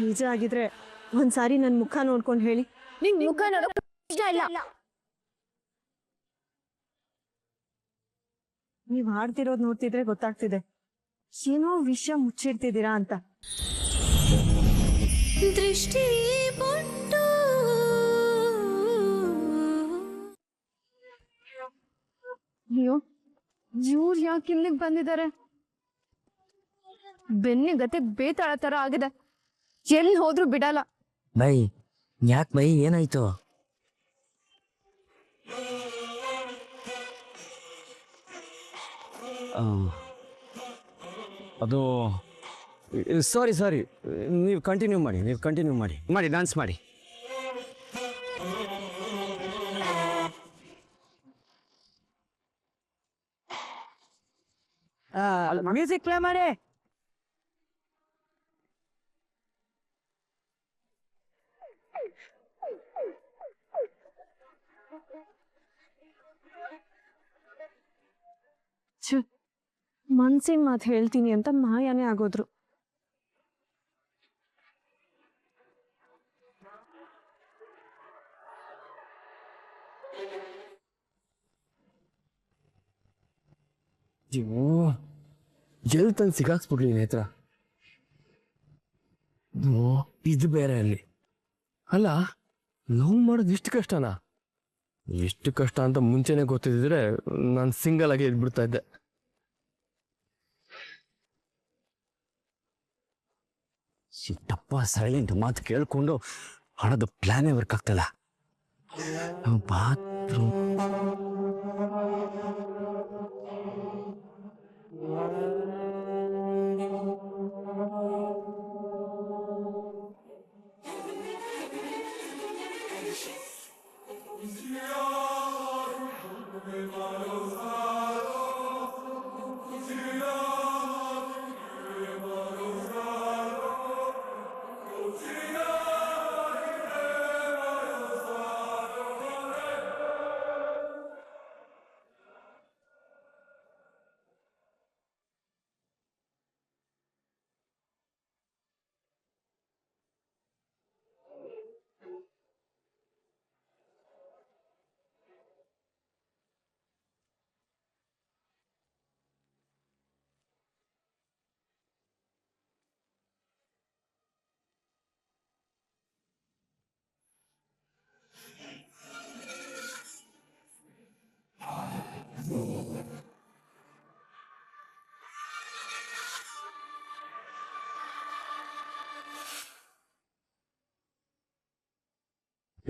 ನಿಜ ಆಗಿದ್ರೆ ಒಂದ್ಸಾರಿ ನನ್ನ ಮುಖ ನೋಡ್ಕೊಂಡು ಹೇಳಿ. ನಿನ್ ಮುಖ ನೋಡೋಕೆ ಇಷ್ಟ ಇಲ್ಲ. ನೀವ್ ಹಾಡ್ತಿರೋದ್ ನೋಡ್ತಿದ್ರೆ ಗೊತ್ತಾಗ್ತಿದೆ ಏನೋ ವಿಷಯ ಮುಚ್ಚಿಡ್ತಿದ್ದೀರಾ ಅಂತ. ದೃಷ್ಟಿ ಬೊಟ್ಟು ಅಯ್ಯೋ ಇವ್ರು ಯಾಕೆ ಇಲ್ಲಿಗೆ ಬಂದಿದ್ದಾರೆ? ಬೆನ್ನಿಗತ್ತೆ ಬೇತಾಳ ತರ ಆಗಿದೆ, ಎಲ್ಲಿ ಹೋದ್ರು ಬಿಡಲ್ಲ. ಬೈ ಯಾಕೆ ಬೈ ಏನಾಯ್ತು? ಅದು ಸಾರಿ ನೀವು ಕಂಟಿನ್ಯೂ ಮಾಡಿ ಡಾನ್ಸ್ ಮಾಡಿ. ಮ್ಯೂಸಿಕ್ ಪ್ಲೇ ಮಾಡಿ. ಮನ್ಸಿನ ಮಾತು ಹೇಳ್ತೀನಿ ಅಂತ ಮಾಯಾನೇ ಆಗೋದ್ರು. ಎಲ್ಲಿ ತಂದು ಸಿಗಾಕ್ಸ್ಬಿಡ್ಲಿ ನೇತ್ರ. ಇದು ಬೇರೆ ಅಲ್ಲಿ ಅಲ್ಲ, ಲವ್ ಮಾಡೋದು ಇಷ್ಟು ಕಷ್ಟನಾ? ಎಷ್ಟು ಕಷ್ಟ ಅಂತ ಮುಂಚೆನೆ ಗೊತ್ತಿದ್ರೆ ನಾನು ಸಿಂಗಲ್ ಆಗಿ ಇದ್ಬಿಡ್ತಾ ಇದ್ದೆ. ಸಿಟ್ಟಪ್ಪ ಸೈಲೆಂಟ್ ಮಾತು ಕೇಳ್ಕೊಂಡು ಹಣದ ಪ್ಲಾನೇ ವರ್ಕ್ ಆಗ್ತಲ್ಲ. ಬಾತ್ರೂಮ್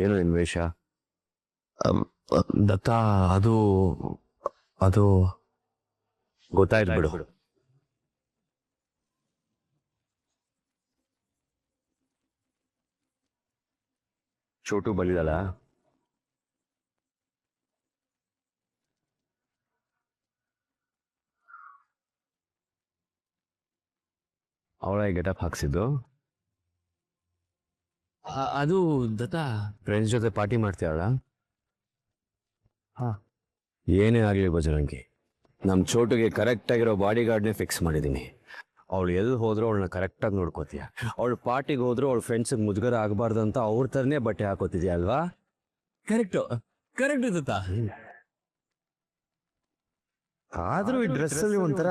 ಏನು ನಿನ್ವೇಷ? ದತ್ತ ಅದು ಅದು ಗೊತ್ತಾಯ್ತು ಬಿಡು. ಚೋಟು ಬಂದಿದಲ್ಲ, ಅವಳ ಗೆಟಪ್ ಹಾಕ್ಸಿದ್ದು. ಅದು ದತ್ತ ಫ್ರೆಂಡ್ಸ್ ಜೊತೆ ಪಾರ್ಟಿ ಮಾಡ್ತೀಯಲ್ಲ? ಹಾ. ಏನೇ ಆಗಲಿ ಬಜರಂಗಿ, ನಮ್ಮ ಚೋಟುಗೆ ಕರೆಕ್ಟಾಗಿರೋ ಬಾಡಿ ಗಾರ್ಡ್ನೇ ಫಿಕ್ಸ್ ಮಾಡಿದ್ದೀನಿ. ಅವಳು ಎಲ್ಲಿ ಹೋದ್ರೂ ಅವಳನ್ನ ಕರೆಕ್ಟಾಗಿ ನೋಡ್ಕೋತೀಯ. ಅವಳು ಪಾರ್ಟಿಗೆ ಹೋದ್ರು ಅವಳ ಫ್ರೆಂಡ್ಸಿಗೆ ಮುಜುಗರ ಆಗಬಾರ್ದು ಅಂತ ಅವ್ರ ಥರನೇ ಬಟ್ಟೆ ಹಾಕೋತಿದ್ಯಾ ಅಲ್ವಾ? ಕರೆಕ್ಟ್ ದತ್ತ. ಆದ್ರೂ ಈ ಡ್ರೆಸ್ಸಲ್ಲಿ ಒಂಥರ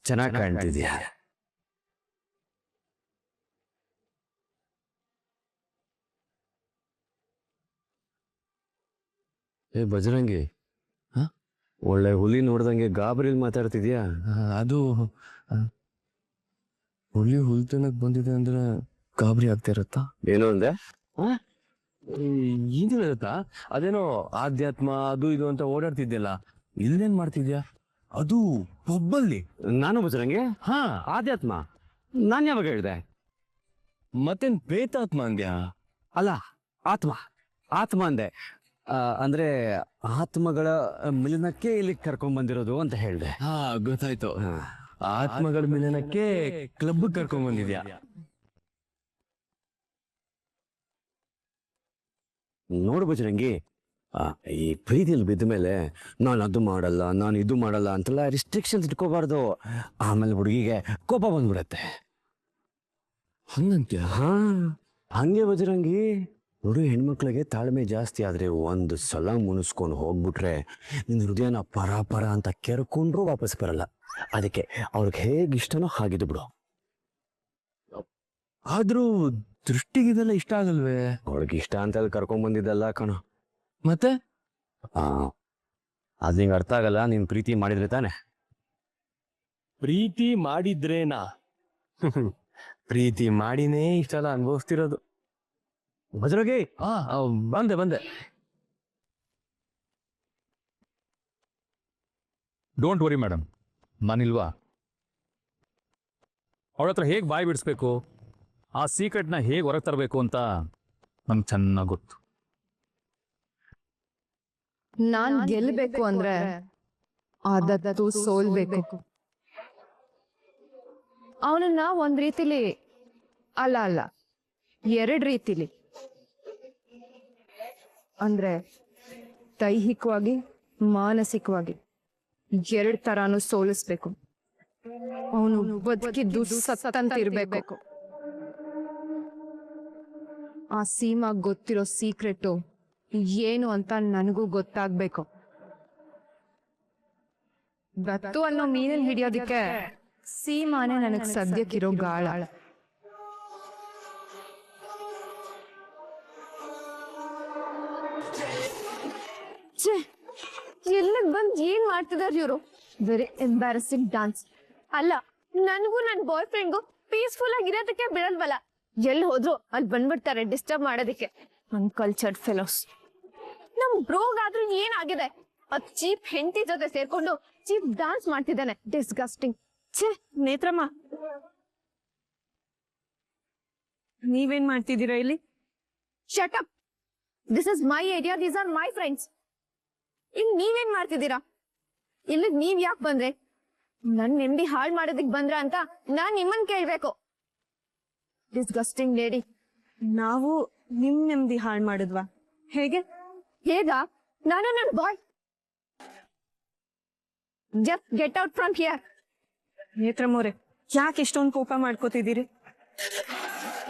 ಚೆನ್ನಾಗಿ ಕಾಣ್ತಿದ್ಯಾ. ಏ ಬಜರಂಗಿ, ಒಳ್ಳೆ ಹುಲಿ ನೋಡ್ದಂಗೆ ಗಾಬರಿಲಿ ಮಾತಾಡ್ತಿದ್ಯಾ. ಅದು ಹುಲಿ ಹುಲ್ತನಕ್ ಬಂದಿದೆ ಅಂದ್ರೆ ಗಾಬರಿ ಆಗ್ತಾ ಇರತ್ತಾ? ಏನು ಅಂದೆ? ಏನಿಲ್ಲ ದತ್ತ, ಅದೇನೋ ಆಧ್ಯಾತ್ಮ ಅದು ಇದು ಅಂತ ಓಡಾಡ್ತಿದ್ಯಲ್ಲ, ಇಲ್ಲೇನ್ ಮಾಡ್ತಿದ್ಯಾ? ಅದು ಪಬ್ಬಲ್ಲಿ. ನಾನು ಬಜರಂಗಿ? ಹಾ, ಆಧ್ಯಾತ್ಮ ನಾನು ಯಾವಾಗ ಹೇಳಿದೆ? ಮತ್ತೇನ್ ಪ್ರೇತಾತ್ಮ ಅಂದ್ಯಾ? ಅಲ್ಲ, ಆತ್ಮ ಅಂದೆ. ಅಂದ್ರೆ ಆತ್ಮಗಳ ಮಿಲನಕ್ಕೆ ಇಲ್ಲಿ ಕರ್ಕೊಂಡ್ ಬಂದಿರೋದು ಅಂತ ಹೇಳಿದೆ. ಹಾ, ಗೊತ್ತಾಯ್ತು. ಆತ್ಮಗಳ ಮಿಲನಕ್ಕೆ ಕ್ಲಬ್ ಕರ್ಕೊಂಡ್ ಬಂದಿದ್ಯಾ? ನೋಡು ಬಜರಂಗಿ, ಈ ಪ್ರೀತಿಯಲ್ಲಿ ಬಿದ್ದ ಮೇಲೆ ನಾನು ಅದು ಮಾಡಲ್ಲ, ನಾನು ಇದು ಮಾಡಲ್ಲ ಅಂತೆಲ್ಲ ರಿಸ್ಟ್ರಿಕ್ಷನ್ಸ್ ಇಟ್ಕೋಬಾರ್ದು. ಆಮೇಲೆ ಹುಡುಗಿಗೆ ಕೋಪ ಬಂದ್ಬಿಡತ್ತೆ. ಹಂಗಂತ್ಯ? ಹಾ ಹಂಗೆ ಬಜರಂಗಿ. ನೋಡು, ಹೆಣ್ಮಕ್ಳಿಗೆ ತಾಳ್ಮೆ ಜಾಸ್ತಿ ಆದ್ರೆ ಒಂದು ಸಲ ಮುನಿಸ್ಕೊಂಡು ಹೋಗ್ಬಿಟ್ರೆ ನಿನ್ನ ಹೃದಯನ ಪರ ಪರ ಅಂತ ಕೆರ್ಕೊಂಡ್ರು ವಾಪಸ್ ಬರಲ್ಲ. ಅದಕ್ಕೆ ಅವ್ರಿಗೆ ಹೇಗೆ ಇಷ್ಟನೋ ಹಾಗಿದ್ದು ಬಿಡು. ಆದ್ರೂ ದೃಷ್ಟಿಗಿದೆಲ್ಲ ಇಷ್ಟ ಆಗಲ್ವೇ? ಅವಳಿಗೆ ಇಷ್ಟ ಅಂತ ಅಲ್ಲಿ ಕರ್ಕೊಂಡ್ ಬಂದಿದ್ದಲ್ಲ ಕಣೋ. ಮತ್ತೆ ಆ ಅದು ನಿಂಗೆ ಅರ್ಥ ಆಗಲ್ಲ. ನೀನ್ ಪ್ರೀತಿ ಮಾಡಿದ್ರೆ ತಾನೆ. ಪ್ರೀತಿ ಮಾಡಿದ್ರೇನಾ? ಪ್ರೀತಿ ಮಾಡಿನೇ ಇಷ್ಟೆಲ್ಲ ಅನುಭವಿಸ್ತಿರೋದು. ಭದ್ರಗಿ, ಬಂದೆ. ಡೋಂಟ್ ವರಿ ಮೇಡಮ್, ನಾನಿಲ್ವಾ? ಅವಳ ಹತ್ರ ಹೇಗೆ ಬಾಯಿ ಬಿಡಿಸ್ಬೇಕು, ಆ ಸೀಕ್ರೆಟ್ನ ಹೇಗೆ ಹೊರಗೆ ತರಬೇಕು ಅಂತ ನಮ್ಗೆ ಚೆನ್ನಾಗಿ ಗೊತ್ತು. ನಾನ್ ಗೆಲ್ಬೇಕು ಅಂದ್ರೆ ಆದದ್ದು ಸೋಲ್ಬೇಕು. ಅವನನ್ನ ಒಂದ್ ರೀತಿಲಿ ಅಲ್ಲ ಎರಡ್ ರೀತಿಲಿ, ಅಂದ್ರೆ ದೈಹಿಕವಾಗಿ ಮಾನಸಿಕವಾಗಿ ಎರಡ್ ತರಾನು ಸೋಲಿಸ್ಬೇಕು. ಅವನು ಬದುಕಿದ್ದು ಸತ್ತಂತ ಇರ್ಬೇಕು. ಆ ಸೀಮಾಗ್ ಗೊತ್ತಿರೋ ಸೀಕ್ರೆಟು ಏನು ಅಂತ ನನಗೂ ಗೊತ್ತಾಗ್ಬೇಕು. ದತ್ತು ಅನ್ನೋ ಮೀನಲ್ ಹಿಡಿಯೋದಿಕ್ಕೆ ಸೀಮಾನೆ ನನಗ್ ಸದ್ಯಕ್ಕಿರೋ ಗಾಳ. ಎಲ್ಲಕ್ ಬಂದ್ ಏನ್ ಮಾಡ್ತಿದಾರ ಇವ್ರು? Very embarrassing dance. ಅಲ್ಲ, ನನಗೂ ನನ್ ಬಾಯ್ ಫ್ರೆಂಡ್ಗೂ ಪೀಸ್ಫುಲ್ ಆಗಿರೋದಕ್ಕೆ ಬಿಡಲ್ವಲ್ಲ, ಎಲ್ಲಿ ಹೋದ್ರು ಅಲ್ಲಿ ಬಂದ್ಬಿಡ್ತಾರೆ ಡಿಸ್ಟರ್ಬ್ ಮಾಡೋದಿಕ್ಕೆ. Uncultured fellows. ನಮ್ ಬ್ರೋಗಾದ್ರೂ ಏನಾಗಿದೆ? ಅದ್ ಚೀಪ್ ಹೆಂಡತಿ ಜೊತೆ ಸೇರ್ಕೊಂಡು ಚೀಪ್ ಡಾನ್ಸ್ ಮಾಡ್ತಿದ್ದಾನೆ. ಡಿಸ್ಗಸ್ಟಿಂಗ್. ಛೇ ನೇತ್ರಮ್ಮ, ನೀವೇನ್ ಮಾಡ್ತಿದ್ದೀರಾ ಇಲ್ಲಿ? Shut up. This is my area, these are my friends. ಇಲ್ಲಿ ನೀವೇನ್ ಮಾಡ್ತಿದ್ದೀರಾ? ಇಲ್ಲಿ ನೀವ್ ಯಾಕೆ ಬಂದ್ರೆ? ನನ್ ನೆಮ್ಮದಿ ಹಾಳು ಮಾಡೋದಿಕ್ ಬಂದ್ರ ಅಂತ ನಾನ್ ನಿಮ್ಮನ್ ಕೇಳ್ಬೇಕು. Disgusting lady. ನಾವು ನಿಮ್ ನೆಮ್ಮದಿ ಹಾಳು ಮಾಡಿದ್ವಾ? ಹೇಗೆ? ಹೇಗ? ನಾನು ನನ್ ಬಾಯ್. Just get out from here. ನೇತ್ರಮ್ಮವ್ರೆ, ಯಾಕೆ ಇಷ್ಟೊಂದು ಕೋಪ ಮಾಡ್ಕೋತಿದ್ದೀರಿ?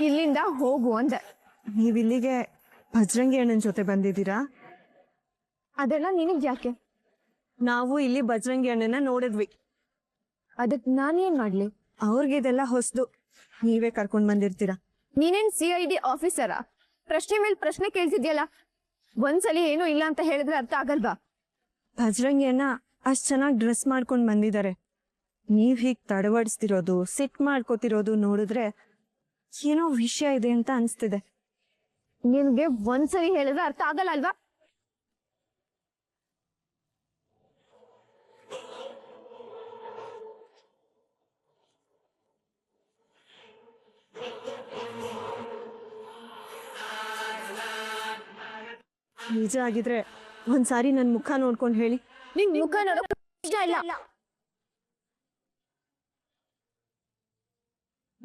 ಇಲ್ಲಿಂದ ಹೋಗು ಅಂದೆ. ನೀವ್ ಇಲ್ಲಿಗೆ ಭಜ್ರಂಗಿ ಅಣ್ಣನ ಜೊತೆ ಬಂದಿದ್ದೀರಾ? ಅದೆಲ್ಲ ನಿನಗ್ ಯಾಕೆ? ನಾವು ಇಲ್ಲಿ ಭಜ್ರಂಗಿ ಅಣ್ಣನ ನೋಡಿದ್ವಿ. ಅದಕ್ ನಾನೇನ್ ಮಾಡ್ಲಿ? ಅವ್ರಿಗಿದೆಲ್ಲ ಹೊಸ್ದು, ನೀವೇ ಕರ್ಕೊಂಡ್ ಬಂದಿರ್ತೀರಾ. ನೀನೇನ್ CID ಆಫೀಸರಾ? ಪ್ರಶ್ನೆ ಮೇಲೆ ಪ್ರಶ್ನೆ ಕೇಳ್ತಿದ್ಯಲ್ಲ. ಒಂದ್ಸಲಿ ಏನೂ ಇಲ್ಲ ಅಂತ ಹೇಳಿದ್ರೆ ಅರ್ಥ ಆಗಲ್ವಾ? ಭಜ್ರಂಗಿ ಅಣ್ಣ ಅಷ್ಟ್ ಚೆನ್ನಾಗಿ ಡ್ರೆಸ್ ಮಾಡ್ಕೊಂಡ್ ಬಂದಿದ್ದಾರೆ. ನೀವ್ ಹೀಗ್ ತಡವಡಿಸ್ತಿರೋದು, ಸಿಟ್ ಮಾಡ್ಕೋತಿರೋದು ನೋಡಿದ್ರೆ ಏನೋ ವಿಷಯ ಇದೆ ಅಂತ ಅನ್ಸ್ತಿದೆ. ನಿನ್ಗೆ ಒಂದ್ಸರಿ ಹೇಳಿದ್ರೆ ಅರ್ಥ ಆಗಲ್ಲ ಅಲ್ವಾ? ನಿಜ ಆಗಿದ್ರೆ ಒಂದ್ಸಾರಿ ನನ್ ಮುಖ ನೋಡ್ಕೊಂಡ್ ಹೇಳಿ. ನಿನ್ ಮುಖ ನೋಡೋಕ್ ಇಷ್ಟ ಇಲ್ಲ.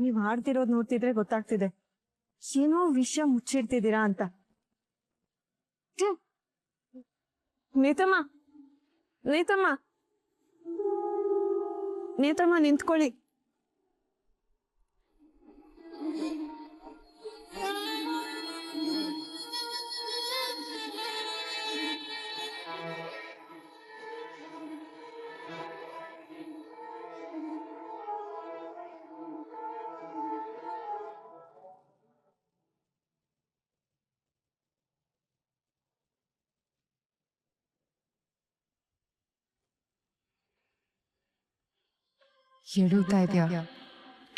ನೀವ್ ಹಾಡ್ತಿರೋದ್ ನೋಡ್ತಿದ್ರೆ ಗೊತ್ತಾಗ್ತಿದೆ ಏನೋ ವಿಷಯ ಮುಚ್ಚಿಡ್ತಿದ್ದೀರಾ ಅಂತ. ನೇತಮ್ಮ, ನೇತಮ್ಮ, ನೇತಮ್ಮ ನಿಂತ್ಕೊಳ್ಳಿ. ಎಡುತ್ತಾ ಇದೆಯಾ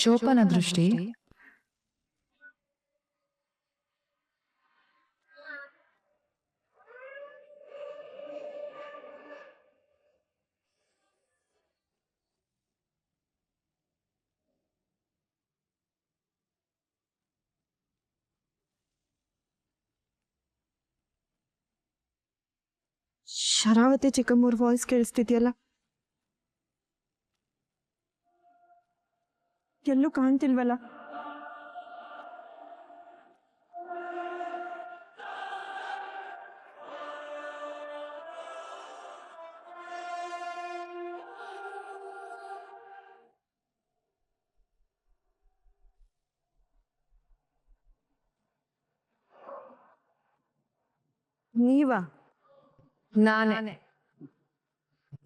ಚೋಪನ ದೃಷ್ಟಿ? ಶರಾವತಿ ಚಿಕ್ಕಮ್ಮವ್ರ ವಾಯ್ಸ್ ಕೇಳಿಸ್ತಿದ್ಯಲ್ಲ, ಎಲ್ಲೂ ಕಾಣ್ತಿಲ್ವಲ್ಲ? ನೀವಾ? ನಾನೇ.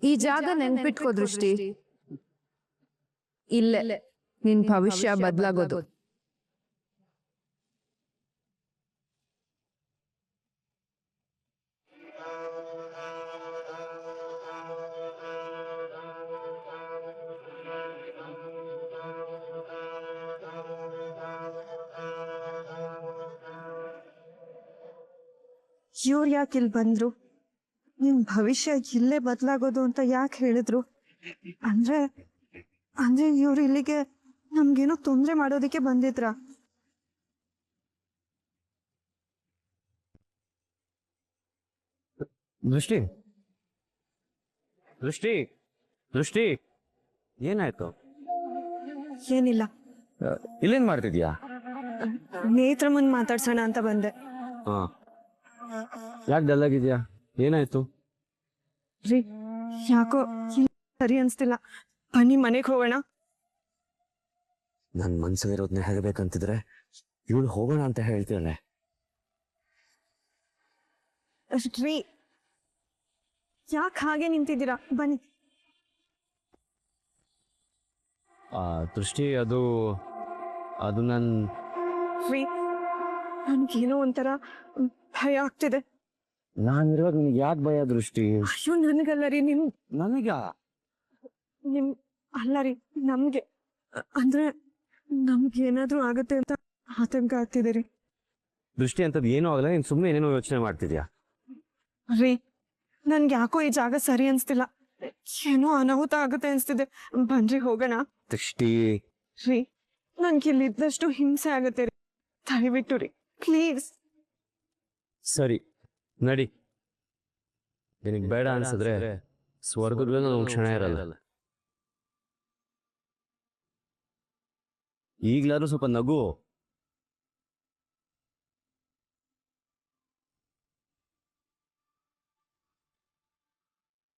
ಈ ಜಾಗ ನೆನ್ಪಿಟ್ಕೋ ದೃಷ್ಟಿ. ಇಲ್ಲೇ ನಿನ್ ಭವಿಷ್ಯ ಬದಲಾಗೋದು. ಇವ್ರು ಯಾಕೆ ಇಲ್ಲಿ ಬಂದ್ರು? ನಿಮ್ ಭವಿಷ್ಯ ಇಲ್ಲೇ ಬದಲಾಗೋದು ಅಂತ ಯಾಕೆ ಹೇಳಿದ್ರು? ಅಂದ್ರೆ ಅಂದ್ರೆ ಇವ್ರು ಇಲ್ಲಿಗೆ ನಮ್ಗೇನೋ ತೊಂದ್ರೆ ಮಾಡೋದಕ್ಕೆ ಬಂದಿದ್ರ? ದೃಷ್ಟಿ ದೃಷ್ಟಿ ದೃಷ್ಟಿ ಏನಾಯ್ತು? ಏನಿಲ್ಲ, ಇಲ್ಲೇನ್ ಮಾಡ್ತಿದ್ಯಾ? ನೇತ್ರ ಮುಂದ್ ಮಾತಾಡ್ಸೋಣ ಅಂತ ಬಂದೆ. ಹಾ, ಯಾಕೆ ಡಲ್ಲಾಗಿದ್ಯಾ? ಏನಾಯ್ತು? ರೀ, ಯಾಕೋ ಇಲ್ಲಿ ಸರಿ ಅನ್ಸ್ತಿಲ್ಲ. ಬನ್ನಿ ಮನೆಗೆ ಹೋಗೋಣ. ನನ್ ಮನ್ಸಿಗಿರೋದ್ನ ಹೇಳ್ಬೇಕಂತಿದ್ರೆ ಇವಳು ಹೋಗೋಣ ಅಂತ ಹೇಳ್ತಿರಲ್ಲ. ರೀ, ಯಾಕೆ ಹಾಗೆ ನಿಂತಿದ್ದೀರಾ? ಬನ್ನಿ. ದೃಷ್ಟಿ ಅದು ಅದು ನನ್ ರೀ, ನನ್ಗೇನೋ ಒಂಥರ ಭಯ ಆಗ್ತಿದೆ. ನಾನಿರುವಾಗ ನಿನ್ಗೆ ಯಾಕೆ ಭಯ ದೃಷ್ಟಿ? ಅಯ್ಯೋ, ನನಗಲ್ಲ ರೀ, ನನಗ ನಿಮ್ ಅಲ್ಲ ರೀ, ನಮ್ಗೆ. ಅಂದ್ರೆ ನಮ್ಗೆ ಏನಾದ್ರೂ ಆಗುತ್ತೆ ಅಂತ ಆತಂಕ ಆಗ್ತಿದೆ ರೀ. ದೃಷ್ಟಿ ಅಂತದ್ ಏನೂ ಆಗಲ್ಲ, ನೀನ್ ಸುಮ್ಮನೆ ಏನೇನೋ ಯೋಚನೆ ಮಾಡ್ತಿದ್ಯಾ. ರೀ, ನನ್ಗೆ ಯಾಕೋ ಈ ಜಾಗ ಸರಿ ಅನ್ಸ್ತಿಲ್ಲ. ಏನೋ ಅನಾಹುತ ಆಗುತ್ತೆ ಅನ್ಸ್ತಿದೆ. ಬನ್ರಿ ಹೋಗೋಣ. ದೃಷ್ಟಿ ರೀ, ನನ್ಗೆ ಇಲ್ಲಿದ್ದಷ್ಟು ಹಿಂಸೆ ಆಗುತ್ತೆ ರೀ. ದಯವಿಟ್ಟು ರೀ, ಪ್ಲೀಸ್. ಸರಿ ನಡಿ. ನಿನಗೆ ಬೇಡ ಅನ್ಸಿದ್ರೆ ಸ್ವರ್ಗದಲ್ಲೂ ಒಂದು ಕ್ಷಣ ಇರಲ್ಲ. ಈಗ್ಲಾದ್ರೂ ಸ್ವಲ್ಪ ನಗು.